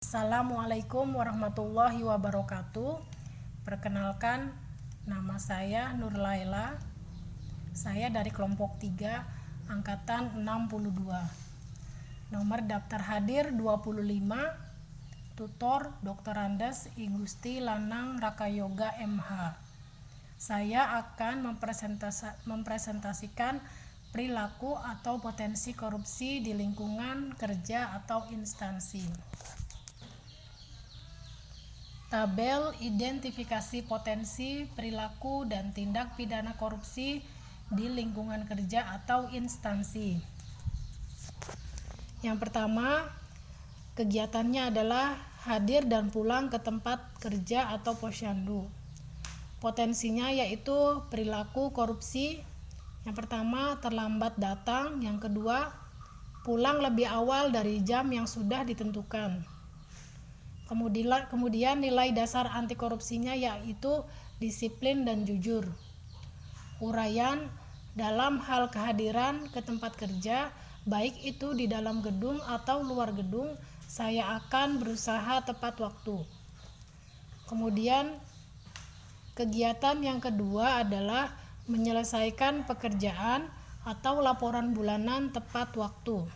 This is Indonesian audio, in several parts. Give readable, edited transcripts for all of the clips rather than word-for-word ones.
Assalamualaikum warahmatullahi wabarakatuh. Perkenalkan, nama saya Nur Laila. Saya dari kelompok 3, angkatan 62. Nomor daftar hadir 25. Tutor Dr. Andes I Gusti Lanang Rakayoga MH. Saya akan mempresentasikan perilaku atau potensi korupsi di lingkungan kerja atau instansi. Tabel identifikasi potensi, perilaku, dan tindak pidana korupsi di lingkungan kerja atau instansi. Yang pertama, kegiatannya adalah hadir dan pulang ke tempat kerja atau posyandu. Potensinya yaitu perilaku korupsi. Yang pertama, terlambat datang. Yang kedua, pulang lebih awal dari jam yang sudah ditentukan. Kemudian nilai dasar anti korupsinya yaitu disiplin dan jujur. Uraian dalam hal kehadiran ke tempat kerja, baik itu di dalam gedung atau luar gedung, saya akan berusaha tepat waktu. Kemudian kegiatan yang kedua adalah menyelesaikan pekerjaan atau laporan bulanan tepat waktu.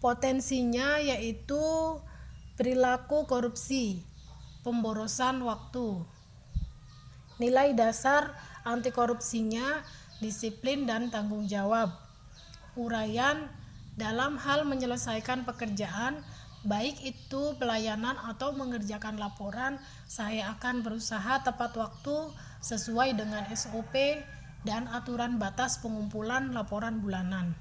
Potensinya yaitu perilaku korupsi, pemborosan waktu. Nilai dasar anti korupsinya disiplin dan tanggung jawab. Uraian dalam hal menyelesaikan pekerjaan, baik itu pelayanan atau mengerjakan laporan, saya akan berusaha tepat waktu sesuai dengan SOP dan aturan batas pengumpulan laporan bulanan.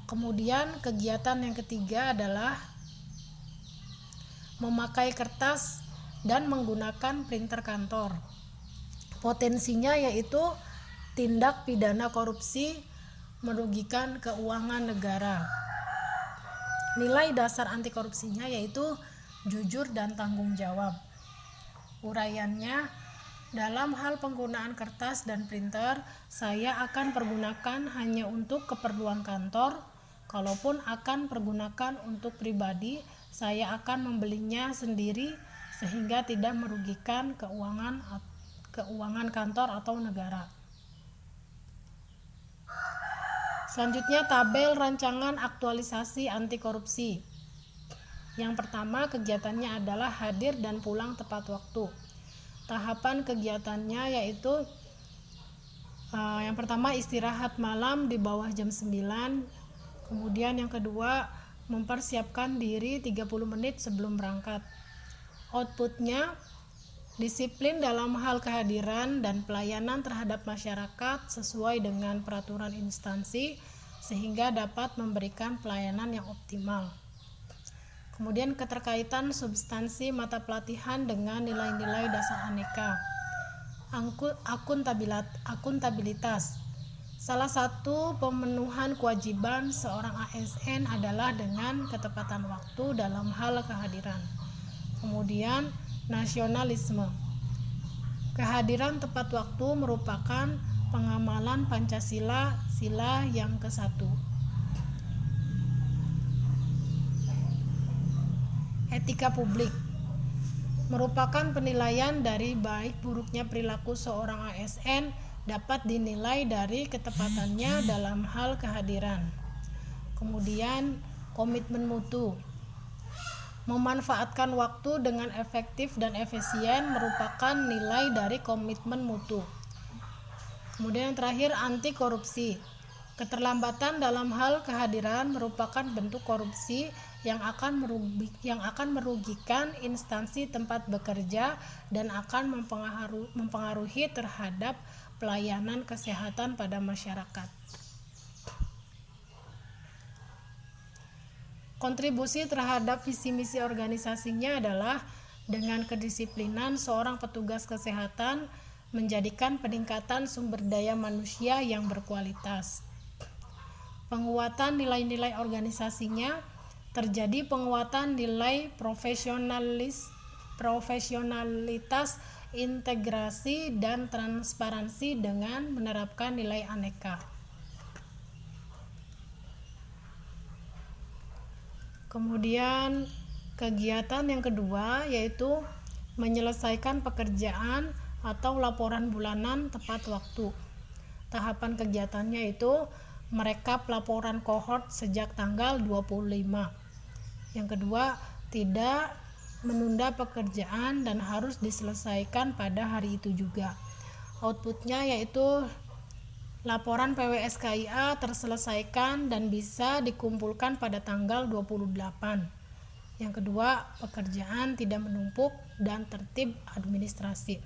Kemudian kegiatan yang ketiga adalah memakai kertas dan menggunakan printer kantor. Potensinya yaitu tindak pidana korupsi merugikan keuangan negara. Nilai dasar anti korupsinya yaitu jujur dan tanggung jawab. Uraiannya, dalam hal penggunaan kertas dan printer, saya akan pergunakan hanya untuk keperluan kantor. Kalaupun akan pergunakan untuk pribadi, saya akan membelinya sendiri sehingga tidak merugikan keuangan kantor atau negara. Selanjutnya, tabel rancangan aktualisasi anti korupsi. Yang pertama, kegiatannya adalah hadir dan pulang tepat waktu. Tahapan kegiatannya yaitu yang pertama, istirahat malam di bawah jam 9. Kemudian yang kedua, mempersiapkan diri 30 menit sebelum berangkat. Outputnya, disiplin dalam hal kehadiran dan pelayanan terhadap masyarakat sesuai dengan peraturan instansi sehingga dapat memberikan pelayanan yang optimal. Kemudian keterkaitan substansi mata pelatihan dengan nilai-nilai dasar aneka. Akuntabilitas. Salah satu pemenuhan kewajiban seorang ASN adalah dengan ketepatan waktu dalam hal kehadiran. Kemudian nasionalisme. Kehadiran tepat waktu merupakan pengamalan Pancasila, sila yang ke-1. Etika publik merupakan penilaian dari baik buruknya perilaku seorang ASN dapat dinilai dari ketepatannya dalam hal kehadiran. Kemudian komitmen mutu. Memanfaatkan waktu dengan efektif dan efisien merupakan nilai dari komitmen mutu. Kemudian yang terakhir, anti korupsi. Keterlambatan dalam hal kehadiran merupakan bentuk korupsi yang akan merugikan instansi tempat bekerja dan akan mempengaruhi terhadap pelayanan kesehatan pada masyarakat. Kontribusi terhadap visi misi organisasinya adalah dengan kedisiplinan seorang petugas kesehatan menjadikan peningkatan sumber daya manusia yang berkualitas. Penguatan nilai-nilai organisasinya, terjadi penguatan nilai profesionalitas, integrasi, dan transparansi dengan menerapkan nilai aneka. Kemudian kegiatan yang kedua yaitu menyelesaikan pekerjaan atau laporan bulanan tepat waktu. Tahapan kegiatannya itu merekap laporan kohort sejak tanggal 25. Yang kedua, tidak menunda pekerjaan dan harus diselesaikan pada hari itu juga. Outputnya yaitu laporan PWSKIA terselesaikan dan bisa dikumpulkan pada tanggal 28. Yang kedua, pekerjaan tidak menumpuk dan tertib administrasi.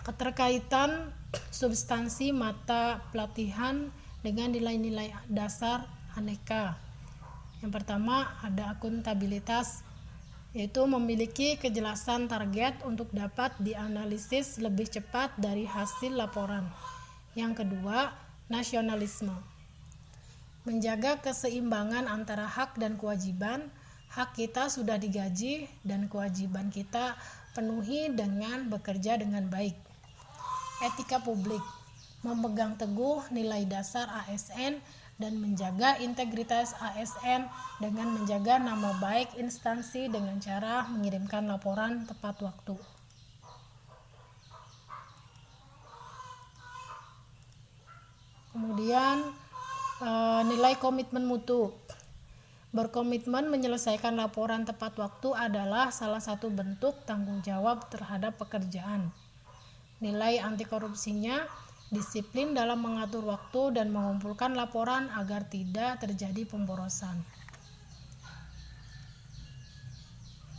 Keterkaitan substansi mata pelatihan dengan nilai-nilai dasar aneka. Yang pertama ada akuntabilitas, yaitu memiliki kejelasan target untuk dapat dianalisis lebih cepat dari hasil laporan. Yang kedua, nasionalisme. Menjaga keseimbangan antara hak dan kewajiban. Hak kita sudah digaji dan kewajiban kita penuhi dengan bekerja dengan baik. Etika publik. Memegang teguh nilai dasar ASN dan menjaga integritas ASN dengan menjaga nama baik instansi dengan cara mengirimkan laporan tepat waktu. Kemudian nilai komitmen mutu. Berkomitmen menyelesaikan laporan tepat waktu adalah salah satu bentuk tanggung jawab terhadap pekerjaan. Nilai anti korupsinya disiplin dalam mengatur waktu dan mengumpulkan laporan agar tidak terjadi pemborosan.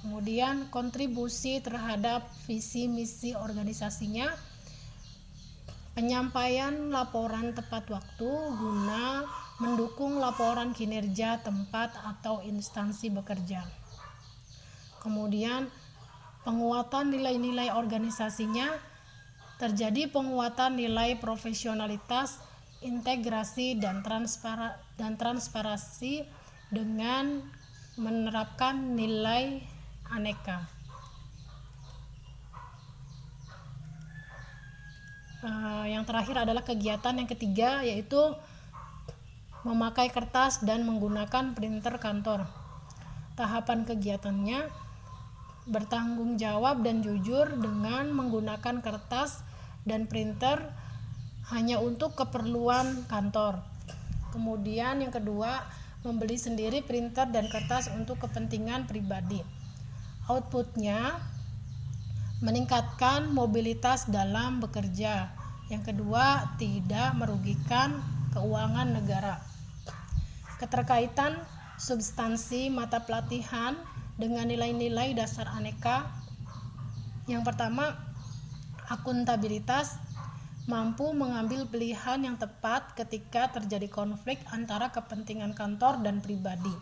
Kemudian kontribusi terhadap visi misi organisasinya, penyampaian laporan tepat waktu guna mendukung laporan kinerja tempat atau instansi bekerja. Kemudian penguatan nilai-nilai organisasinya, terjadi penguatan nilai profesionalitas, integrasi dan transparansi dengan menerapkan nilai aneka. Yang terakhir adalah kegiatan yang ketiga, yaitu memakai kertas dan menggunakan printer kantor. Tahapan kegiatannya bertanggung jawab dan jujur dengan menggunakan kertas dan printer hanya untuk keperluan kantor. Kemudian yang kedua, membeli sendiri printer dan kertas untuk kepentingan pribadi. Outputnya meningkatkan mobilitas dalam bekerja. Yang kedua, tidak merugikan keuangan negara. Keterkaitan substansi mata pelatihan dengan nilai-nilai dasar aneka. Yang pertama, akuntabilitas, mampu mengambil pilihan yang tepat ketika terjadi konflik antara kepentingan kantor dan pribadi.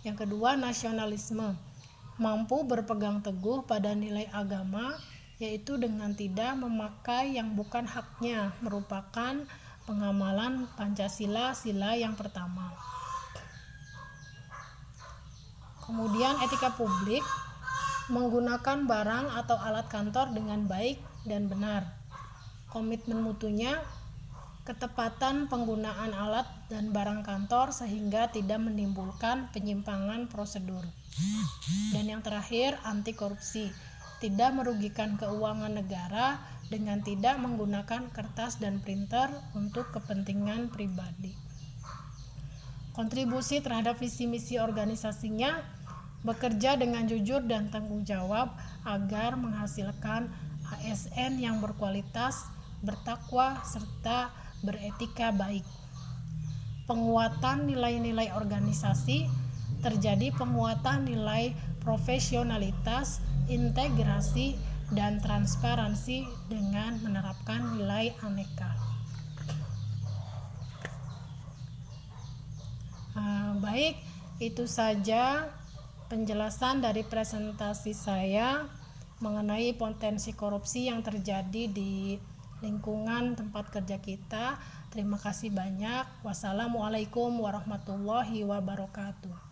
Yang kedua, nasionalisme, mampu berpegang teguh pada nilai agama, yaitu dengan tidak memakai yang bukan haknya, merupakan pengamalan Pancasila sila yang pertama. Kemudian etika publik, menggunakan barang atau alat kantor dengan baik dan benar. Komitmen mutunya, ketepatan penggunaan alat dan barang kantor sehingga tidak menimbulkan penyimpangan prosedur. Dan yang terakhir, anti korupsi, tidak merugikan keuangan negara dengan tidak menggunakan kertas dan printer untuk kepentingan pribadi. Kontribusi terhadap visi misi organisasinya, bekerja dengan jujur dan tanggung jawab agar menghasilkan ASN yang berkualitas, bertakwa, serta beretika baik. Penguatan nilai-nilai organisasi, terjadi penguatan nilai profesionalitas, integrasi, dan transparansi dengan menerapkan nilai aneka. Baik, itu saja penjelasan dari presentasi saya mengenai potensi korupsi yang terjadi di lingkungan tempat kerja kita. Terima kasih banyak. Wassalamualaikum warahmatullahi wabarakatuh.